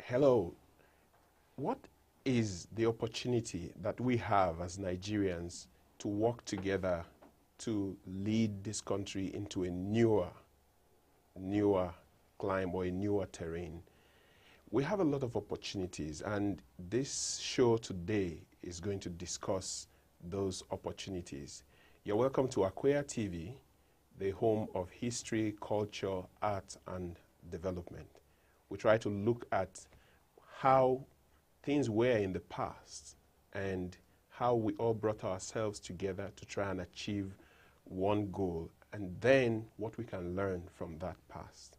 Hello. What is the opportunity that we have as Nigerians to work together to lead this country into a newer climb or a newer terrain? We have a lot of opportunities, and this show today is going to discuss those opportunities. You're welcome to Akweya TV, the home of history, culture, art, and development. We try to look at how things were in the past and how we all brought ourselves together to try and achieve one goal, and then what we can learn from that past.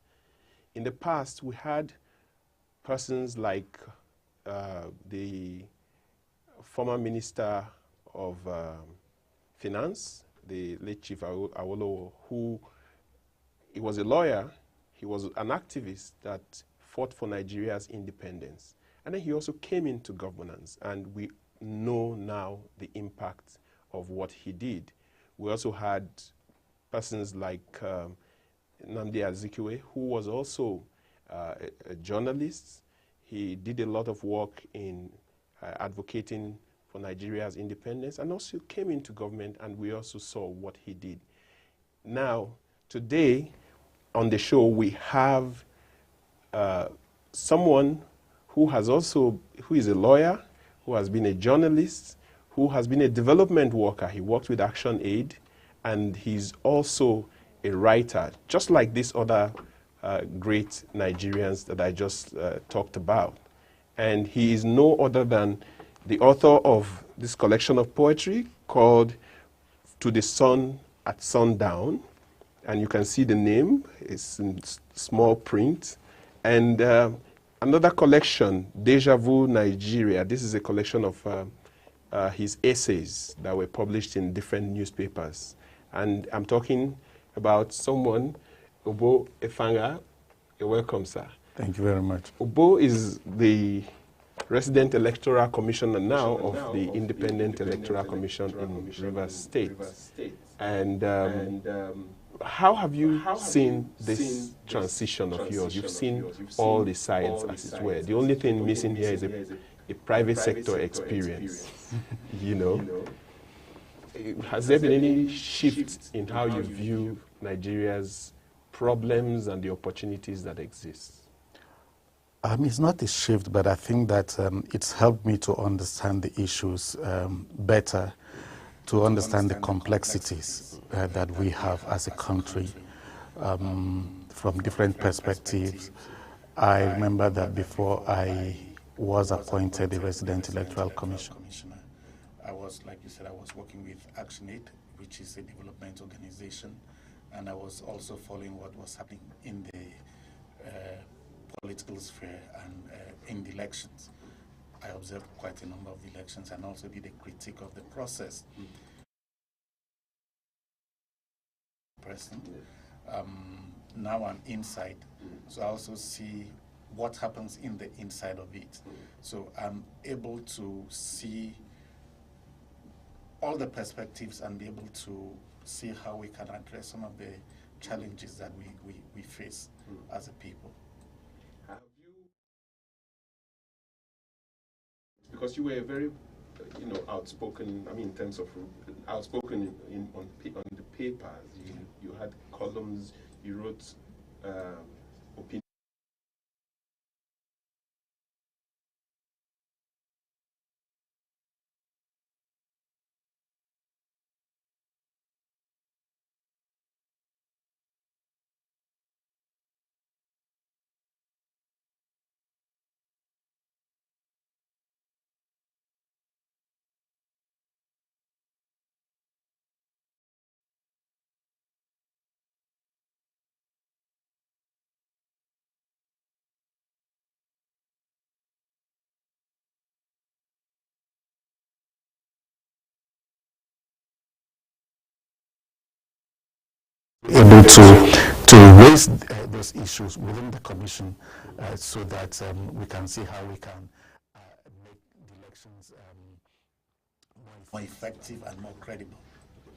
In the past, we had persons like the former Minister of Finance, the late Chief Awolowo, who he was a lawyer, he was an activist that fought for Nigeria's independence. And then he also came into governance, and we know now the impact of what he did. We also had persons like Nnamdi Azikiwe, who was also a journalist. He did a lot of work in advocating for Nigeria's independence, and also came into government, and we also saw what he did. Now, today on the show, we have someone who is a lawyer, who has been a journalist, who has been a development worker. He worked with ActionAid, and he's also a writer, just like these other great Nigerians that I just talked about. And he is no other than the author of this collection of poetry called To the Sun at Sundown. And you can see the name, it's in small print. And another collection, Deja Nigeria. This is a collection of his essays that were published in different newspapers. And I'm talking about someone, Obo Effanga. You're welcome, sir. Thank you very much. Obo is the Resident Electoral Commissioner now of the Independent Electoral Commission in Rivers State. And how have you seen this transition of yours? You've seen all the sides, as it were. The only thing missing here is a private sector experience, you know. Has there been any shift in how you view Nigeria's problems and the opportunities that exist? It's not a shift, but I think that it's helped me to understand the issues better, to understand the complexities that we have as a country from different perspectives. I remember that before I was appointed the Resident Electoral Commissioner, I was, like you said, I was working with ActionAid, which is a development organization, and I was also following what was happening in the political sphere and in the elections. I observed quite a number of the elections and also did a critique of the process. Now I'm inside, so I also see what happens in the inside of it. So I'm able to see all the perspectives and be able to see how we can address some of the challenges that we face as a people. Have you, because you were very, outspoken, in terms of outspoken on the papers, you had columns, you wrote opinions. able to raise those issues within the commission so that we can see how we can make the elections more effective and more credible.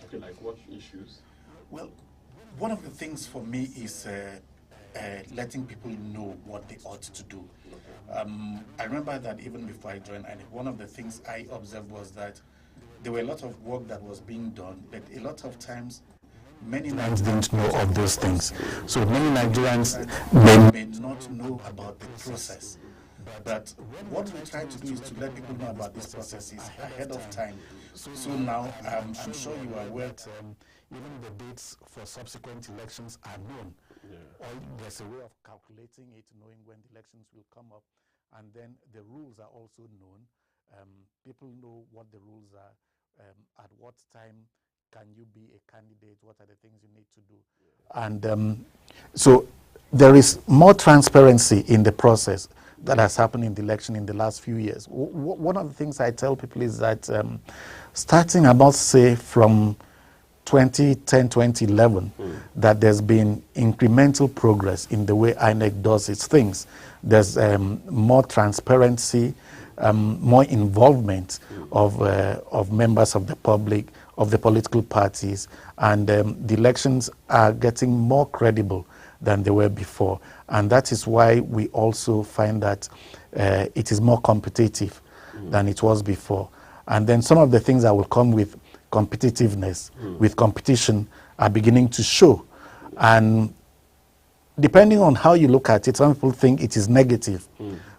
Okay, like what issues? Well, one of the things for me is letting people know what they ought to do. I remember that even before I joined INEC, one of the things I observed was that there were a lot of work that was being done, but a lot of times many Nigerians didn't know of those things. So many Nigerians may not know about the process. But what we try to do is to let people know about these processes ahead of time. So now, I'm sure you are aware that even the dates for subsequent elections are known. Yeah. Or there's a way of calculating it, knowing when the elections will come up. And then the rules are also known. People know what the rules are, at what time can you be a candidate, what are the things you need to do. Yeah. And so there is more transparency in the process that has happened in the election in the last few years. One of the things I tell people is that starting about, say, from 2010, 2011, that there's been incremental progress in the way INEC does its things. There's more transparency, more involvement of members of the public, of the political parties, and the elections are getting more credible than they were before. And that is why we also find that it is more competitive than it was before. And then some of the things that will come with competitiveness, with competition, are beginning to show. And depending on how you look at it, some people think it is negative.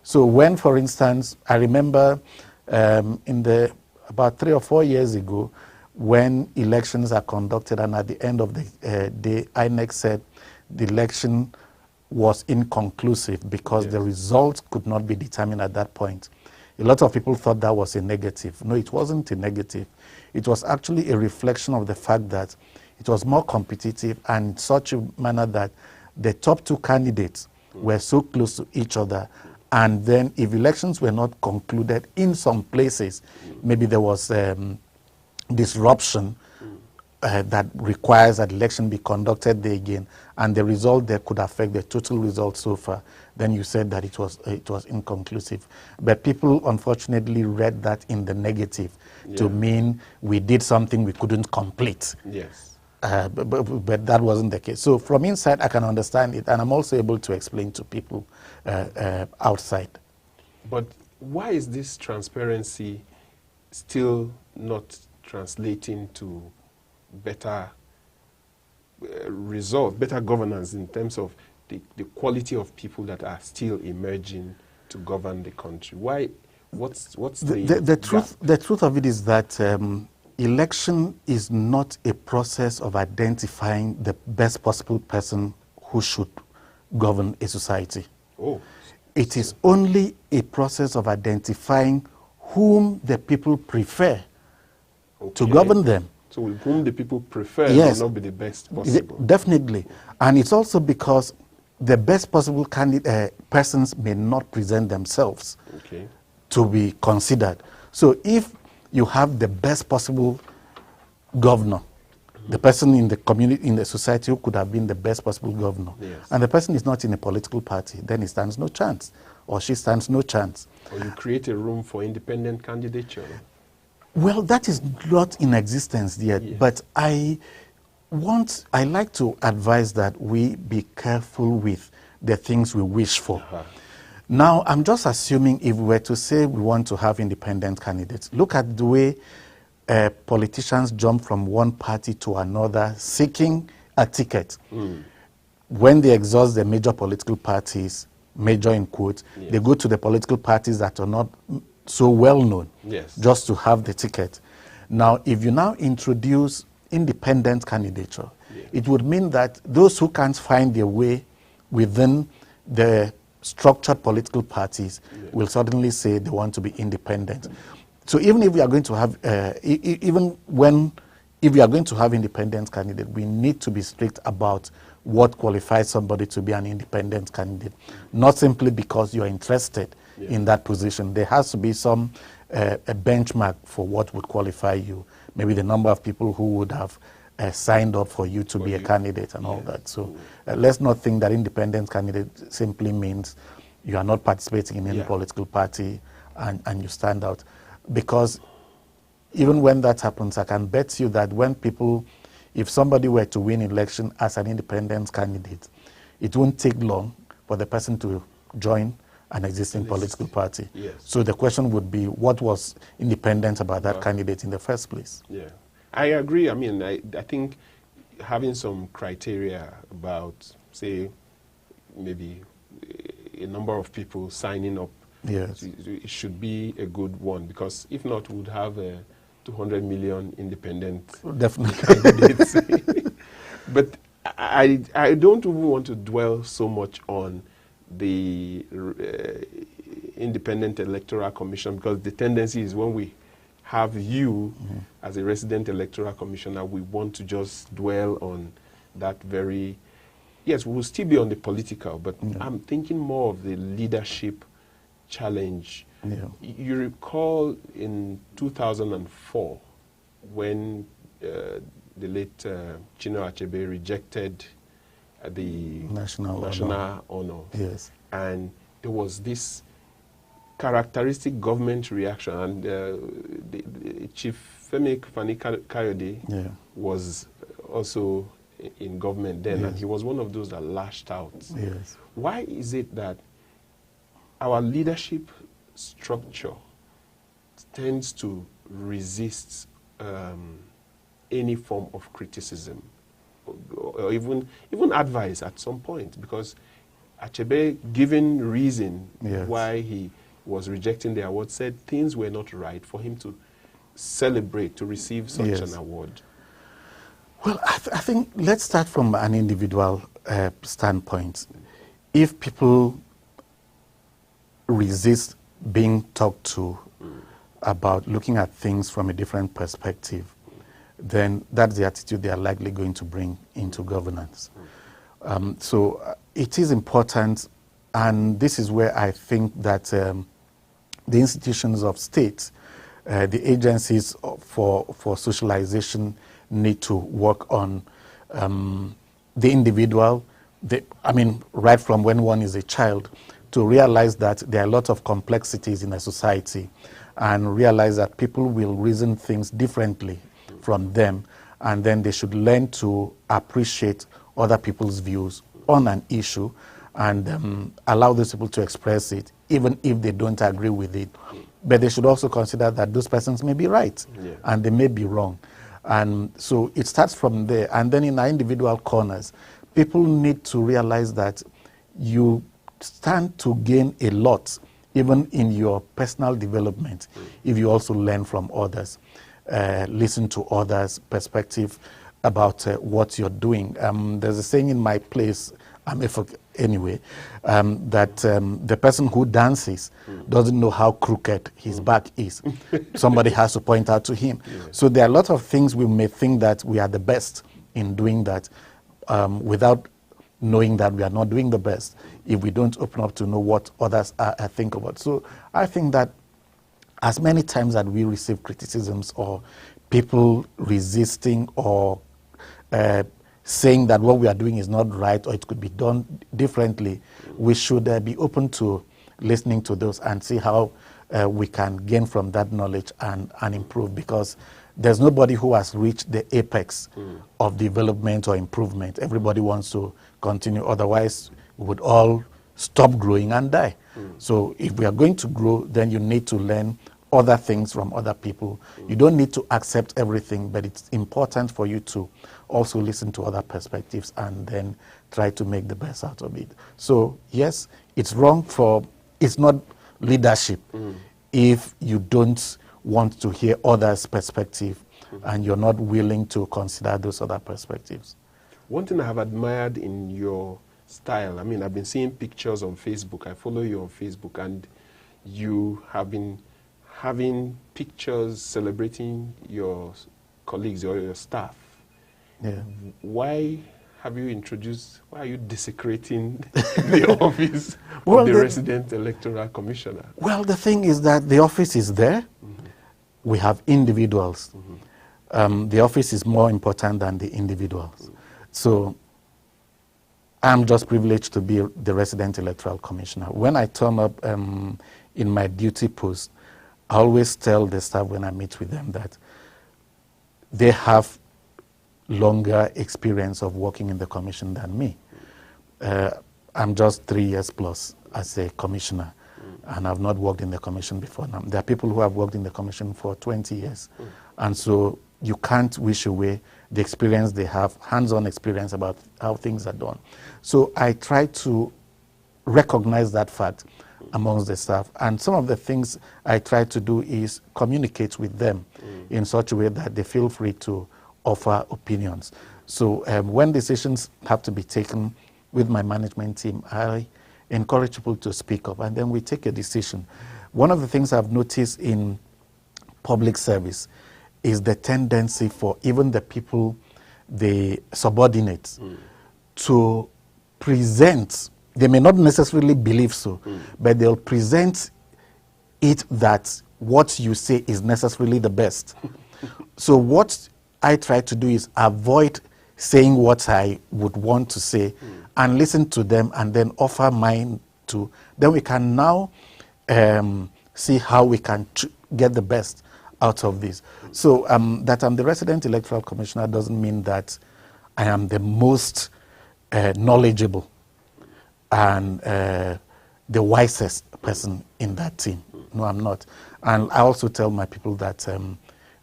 So when, for instance, I remember about 3 or 4 years ago, when elections are conducted and at the end of the day, INEC said the election was inconclusive because the results could not be determined at that point. A lot of people thought that was a negative. No, it wasn't a negative. It was actually a reflection of the fact that it was more competitive and in such a manner that the top 2 candidates were so close to each other. And then if elections were not concluded in some places, maybe there was disruption that requires that election be conducted there again, and the result there could affect the total result so far, then you said that it was inconclusive. But people unfortunately read that in the negative to mean we did something we couldn't complete. Yes. But that wasn't the case. So from inside, I can understand it, and I'm also able to explain to people outside. But why is this transparency still not translating to better result, better governance in terms of the quality of people that are still emerging to govern the country? Why? What's the truth? The truth of it is that election is not a process of identifying the best possible person who should govern a society. Oh. It is only a process of identifying whom the people prefer to govern them. So with whom the people prefer may not be the best possible. Definitely. And it's also because the best possible persons may not present themselves to be considered. So if you have the best possible governor, the person in the community, in the society who could have been the best possible governor, and the person is not in a political party, then he stands no chance, or she stands no chance. Or you create a room for independent candidature. Well, that is not in existence yet, but I like to advise that we be careful with the things we wish for. Now, I'm just assuming if we were to say we want to have independent candidates, look at the way politicians jump from one party to another seeking a ticket. When they exhaust the major political parties, major in quotes, they go to the political parties that are not so well known, just to have the ticket. Now, if you now introduce independent candidature, it would mean that those who can't find their way within the structured political parties will suddenly say they want to be independent. So even if we are going to have, if we are going to have independent candidate, we need to be strict about what qualifies somebody to be an independent candidate, not simply because you are interested in that position. There has to be some a benchmark for what would qualify you. Maybe the number of people who would have signed up for you to be a candidate and all that. So let's not think that independent candidate simply means you are not participating in any political party and you stand out. Because even when that happens, I can bet you that if somebody were to win election as an independent candidate, it won't take long for the person to join an existing political party. Yes. So the question would be, what was independent about that candidate in the first place? Yeah, I agree. I mean, I think having some criteria about, say, maybe a number of people signing up, it should be a good one, because if not, we would have 200 million independent candidates. But I don't even want to dwell so much on the Independent Electoral Commission, because the tendency is when we have you as a resident electoral commissioner, we want to just dwell on that very... Yes, we will still be on the political, but I'm thinking more of the leadership challenge. Yeah. You recall in 2004 when the late Chinua Achebe rejected the national honor. Yes. And there was this characteristic government reaction, and the Chief Femi Kayode was also in government then, and he was one of those that lashed out. Yes. Why is it that our leadership structure tends to resist any form of criticism or even advice at some point? Because Achebe, given reason why he was rejecting the award, said things were not right for him to celebrate, to receive such an award. Well, I think let's start from an individual standpoint. If people resist being talked to about looking at things from a different perspective, then that's the attitude they are likely going to bring into governance. So it is important, and this is where I think that the institutions of state, the agencies for socialization, need to work on the individual, right from when one is a child, to realize that there are a lot of complexities in a society, and realize that people will reason things differently from them, and then they should learn to appreciate other people's views on an issue and allow those people to express it, even if they don't agree with it. But they should also consider that those persons may be right and they may be wrong. And so it starts from there. And then in our individual corners, people need to realize that you stand to gain a lot, even in your personal development, if you also learn from others, listen to others' perspective about what you're doing. There's a saying in my place, anyway, that the person who dances doesn't know how crooked his back is. Somebody has to point out to him. So there are a lot of things we may think that we are the best in doing that without knowing that we are not doing the best if we don't open up to know what others think about. So I think that as many times that we receive criticisms or people resisting or saying that what we are doing is not right or it could be done differently, we should be open to listening to those and see how we can gain from that knowledge and improve, because there's nobody who has reached the apex of development or improvement. Everybody wants to continue, otherwise we would all stop growing and die. So if we are going to grow, then you need to learn other things from other people. You don't need to accept everything, but it's important for you to also listen to other perspectives and then try to make the best out of it. So yes, it's wrong it's not leadership if you don't want to hear others' perspective and you're not willing to consider those other perspectives. One thing I have admired in your style, I've been seeing pictures on Facebook. I follow you on Facebook, and you have been having pictures celebrating your colleagues or your staff. Yeah. Why are you desecrating the office of the Resident Electoral Commissioner? Well, the thing is that the office is there. We have individuals. The office is more important than the individuals. So I'm just privileged to be the Resident Electoral Commissioner. When I turn up in my duty post, I always tell the staff when I meet with them that they have longer experience of working in the commission than me. I'm just 3 years plus as a commissioner, and I've not worked in the commission before now. There are people who have worked in the commission for 20 years, and so you can't wish away the experience they have, hands-on experience about how things are done. So I try to recognize that fact amongst the staff, and some of the things I try to do is communicate with them in such a way that they feel free to offer opinions. So when decisions have to be taken with my management team, I encourage people to speak up, and then we take a decision. One of the things I've noticed in public service is the tendency for even the people, the subordinates, to present, they may not necessarily believe so, but they'll present it that what you say is necessarily the best. So what I try to do is avoid saying what I would want to say and listen to them and then offer mine to, then we can now see how we can get the best out of this. So that I'm the Resident Electoral Commissioner doesn't mean that I am the most knowledgeable and the wisest person in that team. No, I'm not. And I also tell my people that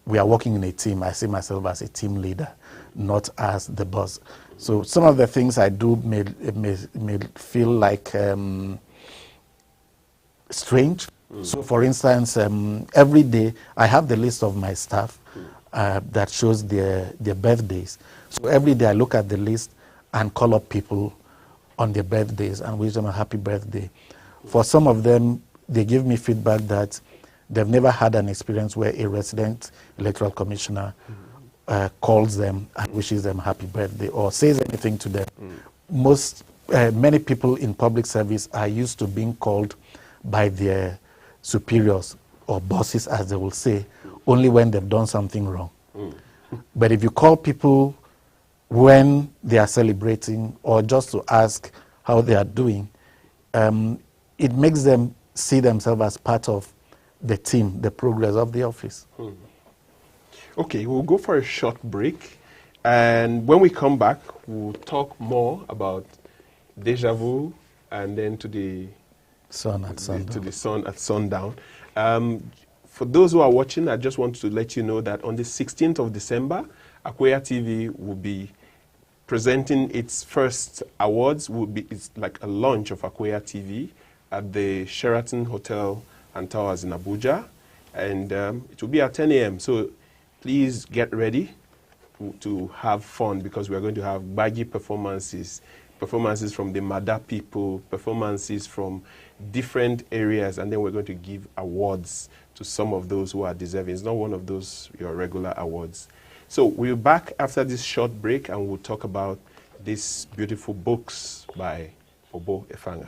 we are working in a team. I see myself as a team leader, not as the boss. So some of the things I do may feel like strange. So for instance, every day I have the list of my staff that shows their birthdays. So every day I look at the list and call up people on their birthdays and wish them a happy birthday. For some of them, they give me feedback that they've never had an experience where a resident electoral commissioner calls them and wishes them happy birthday or says anything to them. Many people in public service are used to being called by their superiors or bosses, as they will say, only when they've done something wrong. But if you call people when they are celebrating or just to ask how they are doing, it makes them see themselves as part of the team, the progress of the office. Okay, we'll go for a short break, and when we come back, we'll talk more about Deja Vu and then to the sun at sundown. For those who are watching, I just want to let you know that on the 16th of December, Akweya TV will be presenting its first awards. It's like a launch of Akweya TV at the Sheraton Hotel and Towers in Abuja, and it will be at 10 a.m. So please get ready to have fun, because we are going to have baggy performances from the Mada people, performances from different areas, and then we're going to give awards to some of those who are deserving. It's not one of those your regular awards. So we'll be back after this short break, and we'll talk about these beautiful books by Obo Effanga.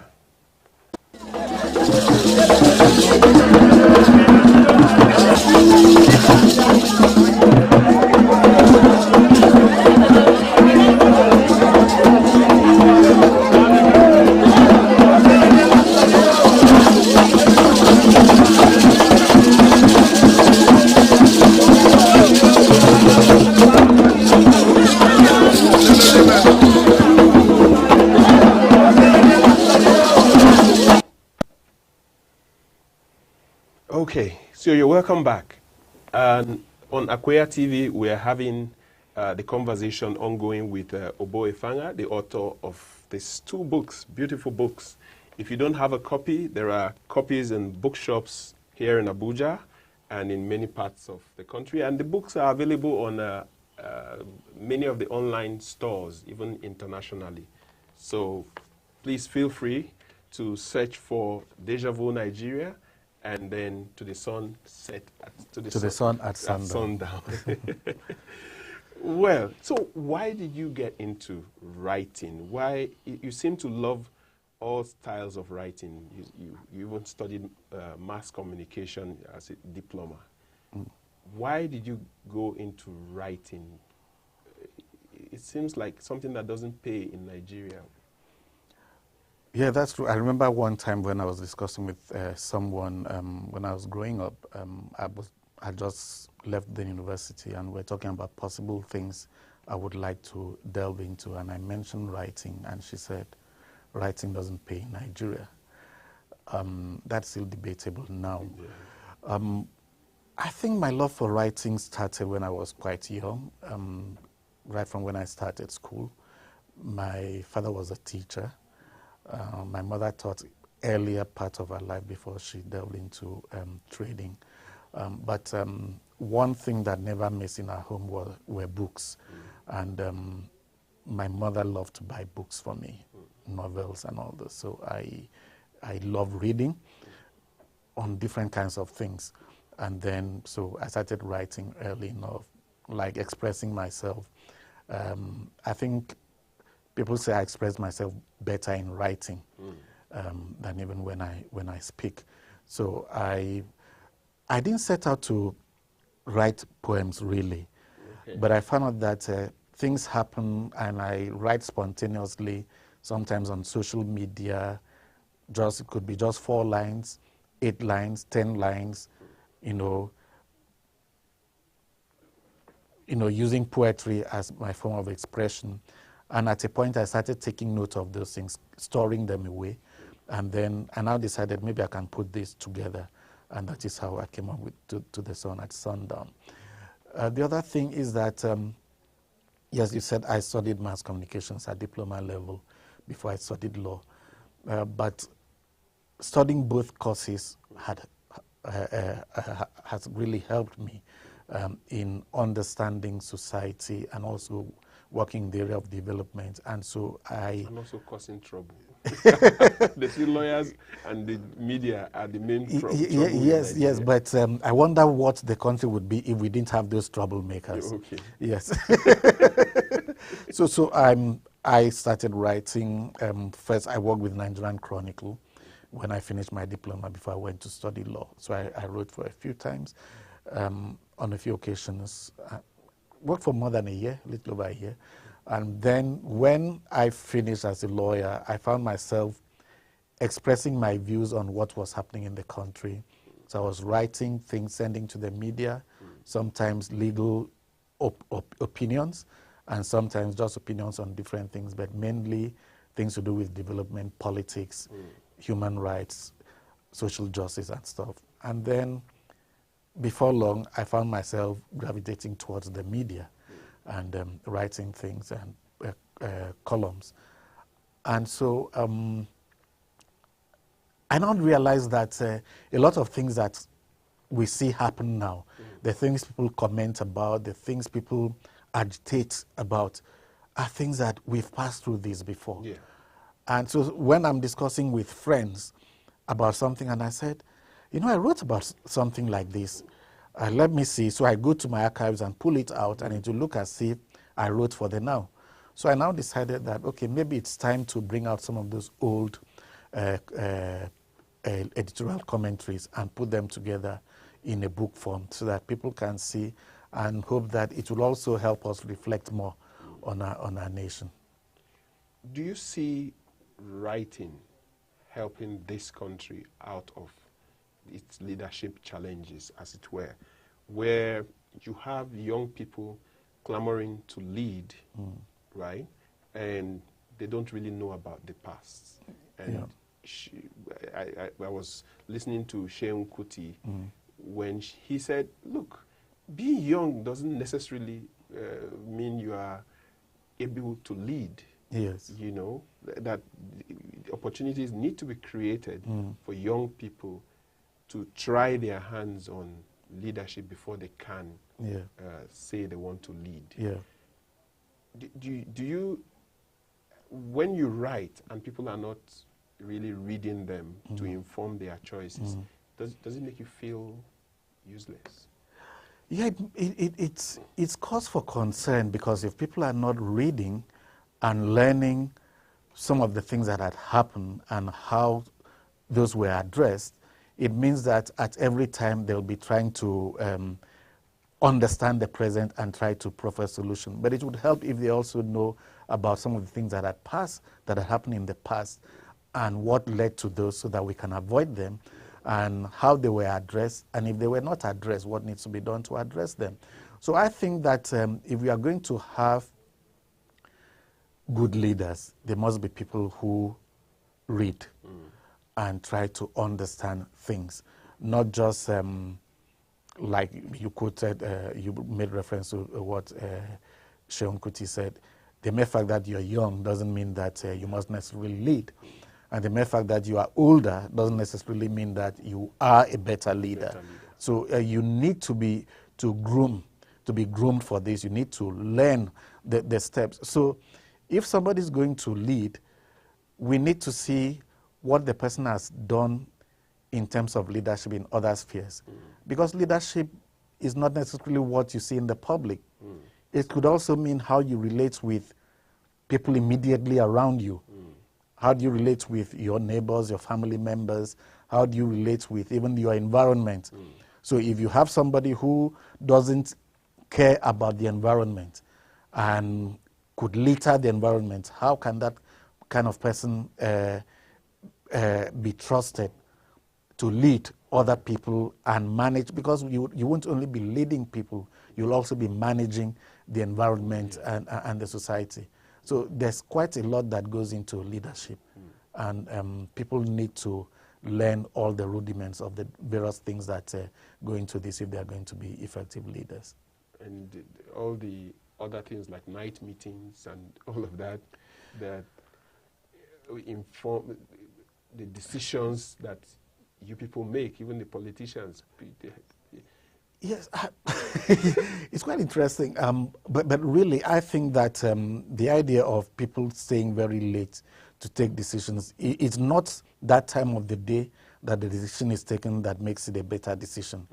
Okay, so you're welcome back. On Akweya TV, we are having the conversation ongoing with Obo Effanga, the author of these two books, beautiful books. If you don't have a copy, there are copies in bookshops here in Abuja and in many parts of the country. And the books are available on many of the online stores, even internationally. So please feel free to search for Javu Nigeria, and then to the sun at sundown. Well, so why did you get into writing? Why you seem to love all styles of writing? You even studied mass communication as a diploma. Why did you go into writing? It seems like something that doesn't pay in Nigeria. Yeah, that's true. I remember one time when I was discussing with someone when I was growing up. I just left the university, and we're talking about possible things I would like to delve into, and I mentioned writing, and she said, writing doesn't pay in Nigeria. That's still debatable now. Yeah. I think my love for writing started when I was quite young, right from when I started school. My father was a teacher. My mother taught earlier part of her life before she delved into trading. But one thing that never missed in our home were books. And my mother loved to buy books for me, novels and all this. So I love reading on different kinds of things. And then, so I started writing early enough, like expressing myself. I think people say I express myself better in writing than even when I speak. So I didn't set out to write poems really, but I found out that things happen and I write spontaneously, sometimes on social media. It could be just 4 lines, 8 lines, 10 lines, using poetry as my form of expression. And at a point, I started taking note of those things, storing them away. And then I now decided maybe I can put this together. And that is how I came up with to the song at Sundown. The other thing is that, yes, you said I studied mass communications at diploma level before I studied law. But studying both courses has really helped me in understanding society and also working in the area of development. And so And also causing trouble. They see lawyers and the media are the main trouble. Yes, but I wonder what the country would be if we didn't have those troublemakers. Okay. Yes. So I started writing. First, I worked with Nigerian Chronicle when I finished my diploma before I went to study law. So I wrote for a few times, on a few occasions. Worked for more than a year, a little over a year. And then when I finished as a lawyer, I found myself expressing my views on what was happening in the country. So I was writing things, sending to the media, sometimes legal opinions, and sometimes just opinions on different things, but mainly things to do with development, politics, human rights, social justice and stuff. And then before long, I found myself gravitating towards the media and writing things and columns. And so I now realize that a lot of things that we see happen now, the things people comment about, the things people agitate about, are things that we've passed through this before. Yeah. And so when I'm discussing with friends about something, and I said, I wrote about something like this. Let me see. So I go to my archives and pull it out, and it will look as if I wrote for the now. So I now decided that, okay, maybe it's time to bring out some of those old editorial commentaries and put them together in a book form so that people can see, and hope that it will also help us reflect more on our nation. Do you see writing helping this country out of its leadership challenges, as it were, where you have young people clamoring to lead, right? And they don't really know about the past. And I was listening to Sheun Kuti when he said, look, being young doesn't necessarily mean you are able to lead. Yes. That opportunities need to be created for young people to try their hands on leadership before they can say they want to lead. Yeah. Do you, when you write and people are not really reading them to inform their choices, does it make you feel useless? Yeah, it's cause for concern, because if people are not reading and learning some of the things that had happened and how those were addressed, it means that at every time they'll be trying to understand the present and try to proffer solution. But it would help if they also know about some of the things that had passed, that had happened in the past, and what led to those so that we can avoid them, and how they were addressed, and if they were not addressed, what needs to be done to address them. So I think that if we are going to have good leaders, there must be people who read and try to understand things, not just like you quoted, you made reference to what Seun Kuti said. The mere fact that you're young doesn't mean that you must necessarily lead. And the mere fact that you are older doesn't necessarily mean that you are a better leader. So you need to be groomed for this. You need to learn the steps. So if somebody is going to lead, we need to see what the person has done in terms of leadership in other spheres. Because leadership is not necessarily what you see in the public. It could also mean how you relate with people immediately around you. How do you relate with your neighbors, your family members? How do you relate with even your environment? So if you have somebody who doesn't care about the environment and could litter the environment, how can that kind of person be trusted to lead other people and manage? Because you won't only be leading people, you'll also be managing the environment and the society. So there's quite a lot that goes into leadership, and people need to learn all the rudiments of the various things that go into this if they are going to be effective leaders. And all the other things like night meetings and all of that, that inform the decisions that you people make, even the politicians. Yes, it's quite interesting. But really, I think that the idea of people staying very late to take decisions, it's not that time of the day that the decision is taken that makes it a better decision.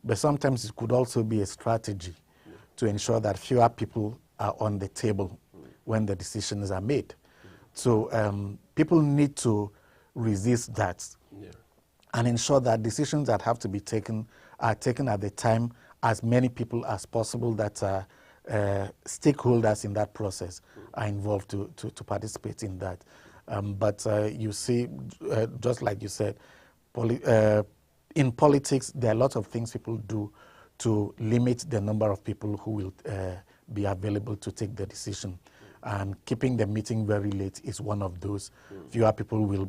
But sometimes it could also be a strategy to ensure that fewer people are on the table when the decisions are made. So people need to resist that and ensure that decisions that have to be taken are taken at the time as many people as possible that are stakeholders in that process are involved to participate in that. But you see, just like you said, in politics, there are a lot of things people do to limit the number of people who will be available to take the decision. And keeping the meeting very late is one of those. Fewer people will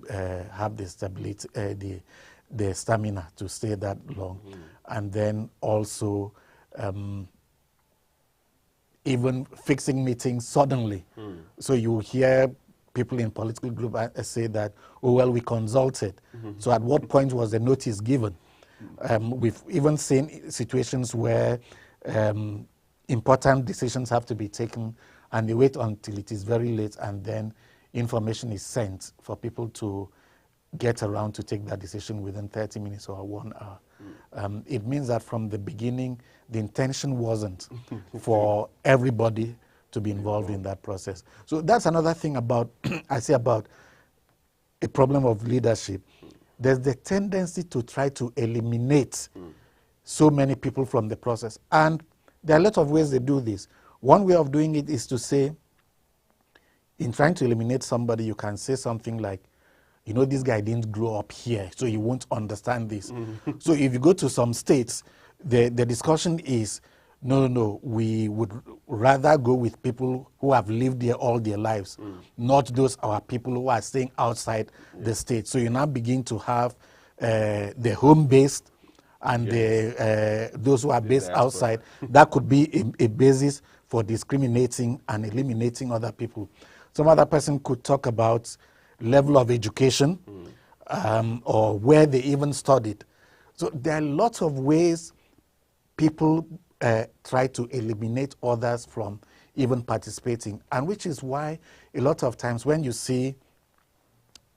have the stability, the stamina to stay that long. And then also even fixing meetings suddenly. So you hear people in political group say that, oh, well, we consulted. So at what point was the notice given? We've even seen situations where important decisions have to be taken and they wait until it is very late, and then information is sent for people to get around to take that decision within 30 minutes or 1 hour. It means that from the beginning, the intention wasn't for everybody to be involved in that process. So that's another thing about, I say about a problem of leadership. There's the tendency to try to eliminate so many people from the process. And there are a lot of ways they do this. One way of doing it is to say, in trying to eliminate somebody, you can say something like, you know, this guy didn't grow up here, so you won't understand this. So if you go to some states, the discussion is, no, we would rather go with people who have lived there all their lives, not those our people who are staying outside the state. So you now begin to have the home-based and those who are based outside. That could be a basis for discriminating and eliminating other people. Some other person could talk about level of education or where they even studied. So there are lots of ways people try to eliminate others from even participating, and which is why a lot of times when you see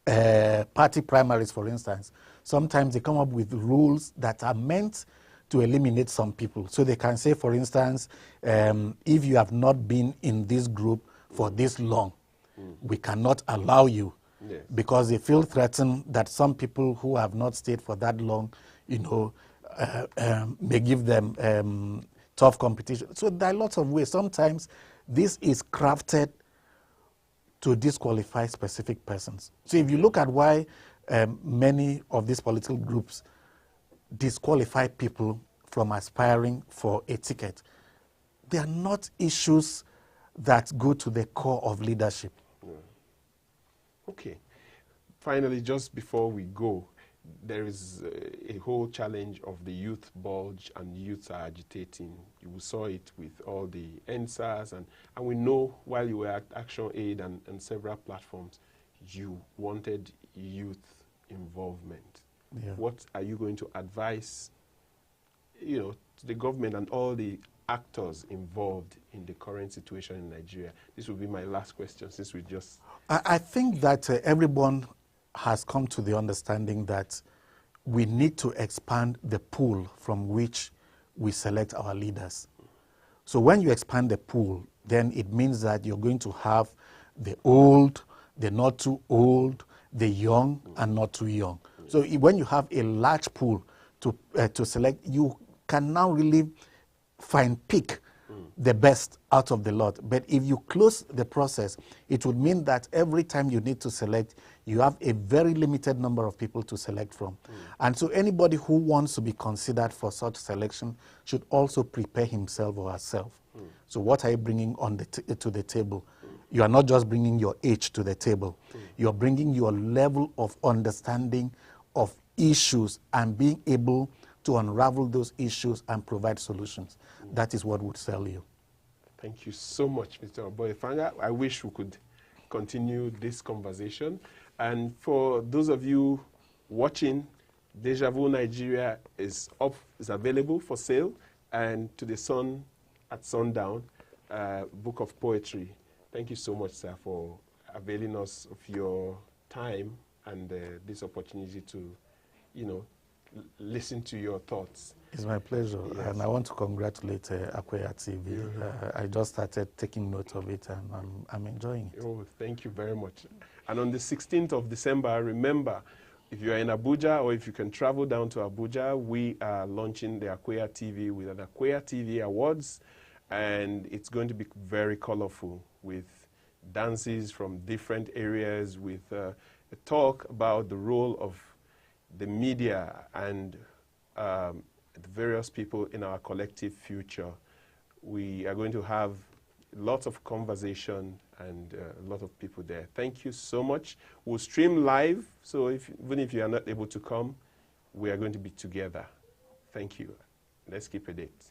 party primaries, for instance, sometimes they come up with rules that are meant to eliminate some people. So they can say, for instance, if you have not been in this group for this long, we cannot allow you, because they feel threatened that some people who have not stayed for that long, you know, may give them tough competition. So there are lots of ways. Sometimes this is crafted to disqualify specific persons. So if you look at why many of these political groups disqualify people from aspiring for a ticket, they are not issues that go to the core of leadership. Yeah. Okay. Finally, just before we go, there is a whole challenge of the youth bulge, and youths are agitating. You saw it with all the NSAS, and we know while you were at ActionAid and several platforms, you wanted youth involvement. Yeah. What are you going to advise, you know, to the government and all the actors involved in the current situation in Nigeria? This will be my last question, since we just... I think that everyone has come to the understanding that we need to expand the pool from which we select our leaders. So when you expand the pool, then it means that you're going to have the old, the not too old, the young, and not too young. So when you have a large pool to select, you can now really pick the best out of the lot. But if you close the process, it would mean that every time you need to select, you have a very limited number of people to select from. And so anybody who wants to be considered for such selection should also prepare himself or herself. So what are you bringing on to the table? You are not just bringing your age to the table. You're bringing your level of understanding of issues and being able to unravel those issues and provide solutions. That is what would sell you. Thank you so much, Mr. Obo Effanga. I wish we could continue this conversation. And for those of you watching, Javu Nigeria is available for sale, and to the sun at Sundown, book of poetry. Thank you so much, sir, for availing us of your time and this opportunity to, you know, listen to your thoughts. It's my pleasure, yes. And I want to congratulate Akweya TV. I just started taking note of it, and I'm enjoying it. Oh, thank you very much. And on the 16th of December, remember, if you're in Abuja or if you can travel down to Abuja, we are launching the Akweya TV with an Akweya TV Awards, and it's going to be very colorful with dances from different areas, with a talk about the role of the media and the various people in our collective future. We are going to have lots of conversation and a lot of people there. Thank you so much. We'll stream live, so even if you are not able to come, we are going to be together. Thank you. Let's keep a date.